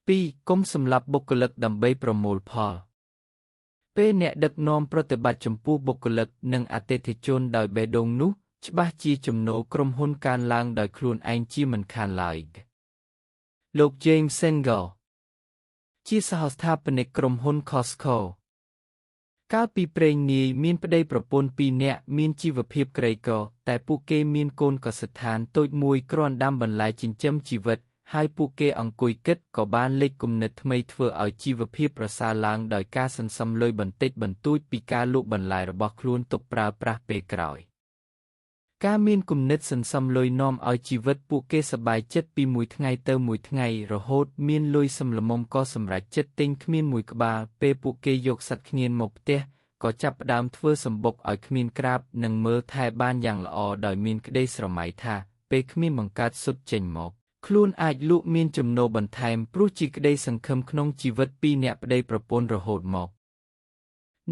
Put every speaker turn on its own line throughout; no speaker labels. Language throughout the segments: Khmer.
2. គុំសម្លាប់បុគ្គលិកដើម្បីប្រមូលផលពេលអ្នកដឹកនាំប្រតិបត្តិចំពោះបុគ្គលិកនិងអតិថិជនដោយបេះដូងនោះច្បាស់ជាចំណូលក្រុមហ៊ុនកើនឡើងដោយខ្លួនឯងជាមិនខានឡើយលោក James Singer ជាសហស្ថាបនិកក្រុមហ៊ុន Costco កាលពីព្រេងនាយមានប្តីប្រពន្ធ2នាក់មានជីវភាពក្រីក្រតែពួកគេមានកូនកសិដ្ឋានតូចមួយគ្រាន់ដាំបន្លែចិញ្ចឹមជីវិតហើយពួកគេអង្គុយគិតក៏បានលេចគំនិតថ្មីធ្វើឲ្យជីវភាពប្រសើរឡើងដោយការសន្សំលុយបន្តិចបន្តួចពីការលក់បន្លែរបស់ខ្លួនទុកប្រើប្រាស់ពេលក្រោយការមានគំនិតសន្សំលុយនាំឲ្យជីវិតពួកគេសប្បាយចិត្តពីមួយថ្ងៃទៅមួយថ្ងៃរហូតមានលុយសម្លមុំក៏សម្រេចចិត្តទិញគ្មានមួយក្បាលពេលពួកគេយកសត្វគ្មានមកផ្ទះក៏ចាប់ផ្ដើមធ្វើសម្បុកឲ្យគ្មានក្រាបនិងមើលថែបានយ៉ាងល្អដោយមានក្តីស្រមៃថាពេលគ្មានបង្កើតសុទ្ធចេញមកខ្លួនអាចលក់មានចំណូលបន្ថែមព្រោះជាក្តីសង្ឃឹមក្នុងជីវិតពីអ្នកប្តីប្រពន្ធរហូតមក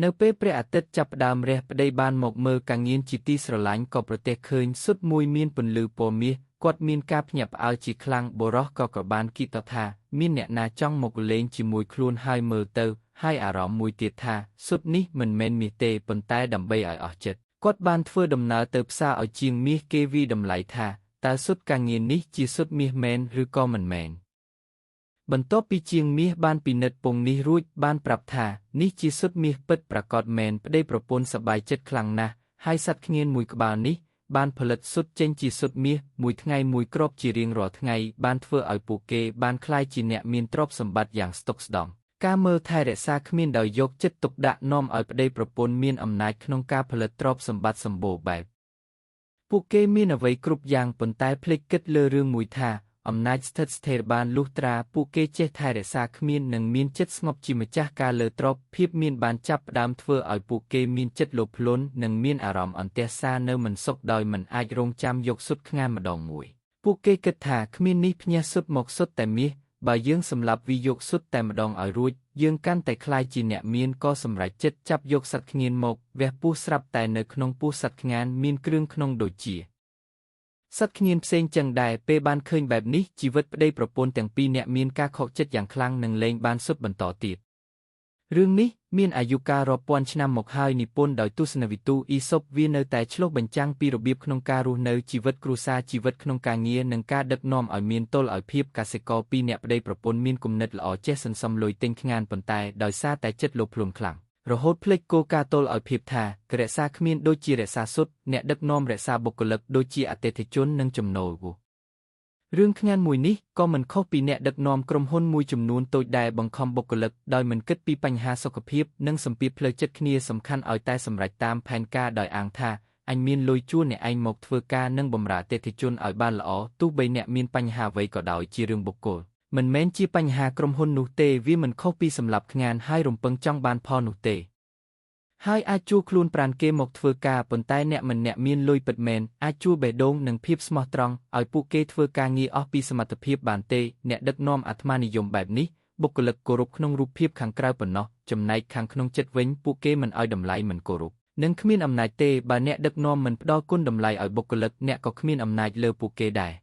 នៅពេលព្រះអាទិត្យចាប់ផ្ដើមរះប្តីបានមកមើលកាងៀនជាទីស្រឡាញ់ក៏ប្រទះឃើញសុទ្ធមួយមានពន្លឺពណ៌មាសគាត់មានការភ្ញាក់ផ្អើលជាខ្លាំងបុរសក៏បានគិតថាមានអ្នកណាចង់មកលេងជាមួយខ្លួនហើយមើលទៅហើយអារម្មណ៍មួយទៀតថាសុទ្ធនេះមិនមែនមាសទេប៉ុន្តែដើម្បីឲ្យអស់ចិត្តគាត់បានធ្វើដំណើរទៅផ្សារឲ្យជាងមាសគេវិតម្លៃថាតើសុទ្ធកាងៀននេះជាសុទ្ធមាសមែនឬក៏មិនមែនបន្ទាប់ពីជាងមាសបានពិនិត្យពងនេះរួចបានប្រាប់ថានេះជាសុទ្ធមាសពិតប្រាកដមែនប្តីប្រពន្ធសប្បាយចិត្តខ្លាំងណាស់ហើយសត្វគ្មានមួយក្បាលនេះបានផលិតសុទ្ធចេញជាសុទ្ធមាសមួយថ្ងៃមួយគ្រាប់ជារៀងរាល់ថ្ងៃបានធ្វើឲ្យពួកគេបានក្លាយជាអ្នកមានទ្រព្យសម្បត្តិយ៉ាងស្តុកស្ដម្ភការមើលថែរក្សាគ្មានដោយយកចិត្តទុកដាក់នាំឲ្យប្តីប្រពន្ធមានអំណាចក្នុងការផលិតទ្រព្យសម្បត្តិសម្បូរបែបពួកគេមានអ្វីគ្រប់យ៉ាងប៉ុន្តែភ្លេចគិតលើរឿងមួយថាអំណាចស្ថិតស្ថេរបានលុះត្រាពួកគេចេះថែរក្សាគ្មាននិងមានចិត្តស្ងប់ជាម្ចាស់ការលើទ្រព្យភាពមានបានចាប់ផ្ដើមធ្វើឲ្យពួកគេមានចិត្តលោភលន់និងមានអារម្មណ៍អន្ទះសារនៅមិនសុខដោយមិនអាចរងចាំយកសុទ្ធខ្ងាម្ដងមួយពួកគេគិតថាគ្មាននេះផ្ញើសុទ្ធមកសុទ្ធតែមាសបើយើងសម្លាប់វាយកសុទ្ធតែម្ដងឲ្យរួចយើងកាន់តែខ្លាយជាអ្នកមានក៏សម្រេចចិត្តចាប់យកសត្វខ្ញៀនមកវះពោះស្រាប់តែនៅក្នុងពោះសត្វខ្ញានមានគ្រឿងក្នុងដូចជាសត្វខ្ញៀនផ្សេងចឹងដែរពេលបានឃើញបែបនេះជីវិតប្តីប្រពន្ធទាំងពីរនាក់មានការខកចិត្តយ៉ាងខ្លាំងនិងលែងបានសុទ្ធបន្តទៀតរឿងនេះមានអាយុកាលរាប់ពាន់ឆ្នាំមកហើយនិពន្ធដោយទស្សនវិទូអ៊ីសុបវានៅតែឆ្លុះបញ្ចាំងពីរបៀបក្នុងការរស់នៅជីវិតគ្រួសារជីវិតក្នុងការងារនិងការដឹកនាំឲ្យមានតុល្យភាពកសិករពីរនាក់ប្តីប្រពន្ធមានគំនិតល្អចេះសន្សំលុយទិញខ្ងានប៉ុន្តែដោយសារតែចិត្តលោភលន់ខ្លាំងរហូតភ្លេចគោលការណ៍តុល្យភាពថារក្សាគ្មានដូចជារក្សាសុទ្ធអ្នកដឹកនាំរក្សាបុគ្គលិកដូចជាអតិថិជននិងចំណូលរឿងខ្ញានមួយនេះក៏មិនខុសពីអ្នកដឹកនាំក្រុមហ៊ុនមួយចំនួនតូចដែរបង្ខំបុគ្គលិកដោយមិនគិតពីបញ្ហាសុខភាពនិងសម្ពាធផ្លូវចិត្តគ្នាសំខាន់ឲ្យតែសម្រេចតាមផែនការដោយអាងថាអញមានលុយជួលអ្នកឯងមកធ្វើការនិងបម្រើអតិថិជនឲ្យបានល្អទោះបីអ្នកមានបញ្ហាអ្វីក៏ដោយជារឿងបុគ្គលមិនមែនជាបញ្ហាក្រុមហ៊ុននោះទេវាមិនខុសពីសម្រាប់ខ្ញានហើយរំពឹងចង់បានផលនោះទេហើយអាចជួលខ្លួនប្រានគេមកធ្វើការប៉ុន្តែអ្នកមិនអ្នកមានលុយពិតមែនអាចជួលបេះដូងនិងភាពស្មោះត្រង់ឲ្យពួកគេធ្វើការងារអស់ពីសមត្ថភាពបានទេអ្នកដឹកនាំអាត្មានិយមបែបនេះបុគ្គលិកគោរពក្នុងរូបភាពខាងក្រៅប៉ុណ្ណោះចំណែកខាងក្នុងចិត្តវិញពួកគេមិនឲ្យតម្លៃមិនគោរពនិងគ្មានអំណាចទេបើអ្នកដឹកនាំមិនផ្ដល់គុណតម្លៃឲ្យបុគ្គលិកអ្នកក៏គ្មានអំណាចលើពួកគេដែរ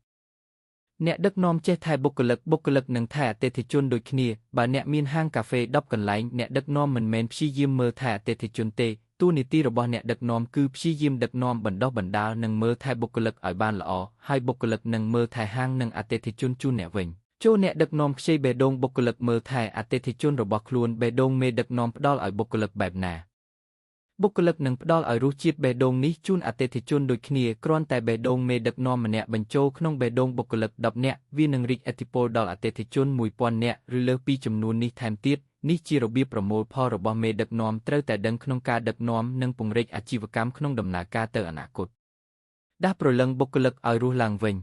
អ្នកដឹកនាំចេះថែបុគ្គលិកនិងថែអតិថិជនដូចគ្នាបើអ្នកមានហាងកាហ្វេ10កន្លែងអ្នកដឹកនាំមិនមែនព្យាយាមមើលថែអតិថិជនទេតួនាទីរបស់អ្នកដឹកនាំគឺព្យាយាមដឹកនាំបណ្ដុះបណ្ដាលនិងមើលថែបុគ្គលិកឲ្យបានល្អហើយបុគ្គលិកនឹងមើលថែហាងនិងអតិថិជនជូនអ្នកវិញចូលអ្នកដឹកនាំខ្ចីបេះដូងបុគ្គលិកមើលថែអតិថិជនរបស់ខ្លួនបេះដូងមេដឹកនាំផ្ដល់ឲ្យបុគ្គលិកបែបណាបុគ្គលិកនឹងផ្ដល់ឲ្យរសជាតិបេះដូងនេះជូនអតិថិជនដូចគ្នាគ្រាន់តែបេះដូងមេដឹកនាំម្នាក់បញ្ចូលក្នុងបេះដូងបុគ្គលិក10នាក់វានឹងរីកឥទ្ធិពលដល់អតិថិជន1000នាក់ឬលើសពីចំនួននេះថែមទៀតនេះជារបៀបប្រមូលផលរបស់មេដឹកនាំត្រូវតែដឹងក្នុងការដឹកនាំនិងពង្រីកអាជីវកម្មក្នុងដំណើរការទៅអនាគតដាស់ព្រលឹងបុគ្គលិកឲ្យរស់ឡើងវិញ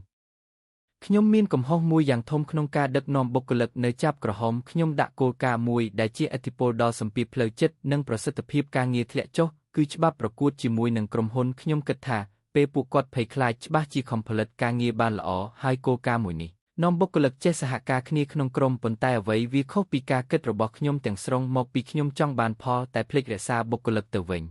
ខ្ញុំមានកំហុសមួយយ៉ាងធំក្នុងការដឹកនាំបុគ្គលិកនៅចាប់ក្រហមខ្ញុំដាក់គោលការណ៍មួយដែលជាឥទ្ធិពលដល់សម្ពាធផ្លូវចិត្តនិងប្រសិទ្ធភាពការងារធ្លាក់ចុះគឺច្បាប់ប្រកួតជាមួយនឹងក្រុមហ៊ុនខ្ញុំគិតថាពេលពួកគាត់ភ័យខ្លាចច្បាស់ជាខំផលិតការងារបានល្អហើយគោលការណ៍មួយនេះនាំបុគ្គលិកចេះសហការគ្នាក្នុងក្រុមប៉ុន្តែអ្វីវាខុសពីការគិតរបស់ខ្ញុំទាំងស្រុងមកពីខ្ញុំចង់បានផលតែភ្លេចរក្សាបុគ្គលិកទៅវិញ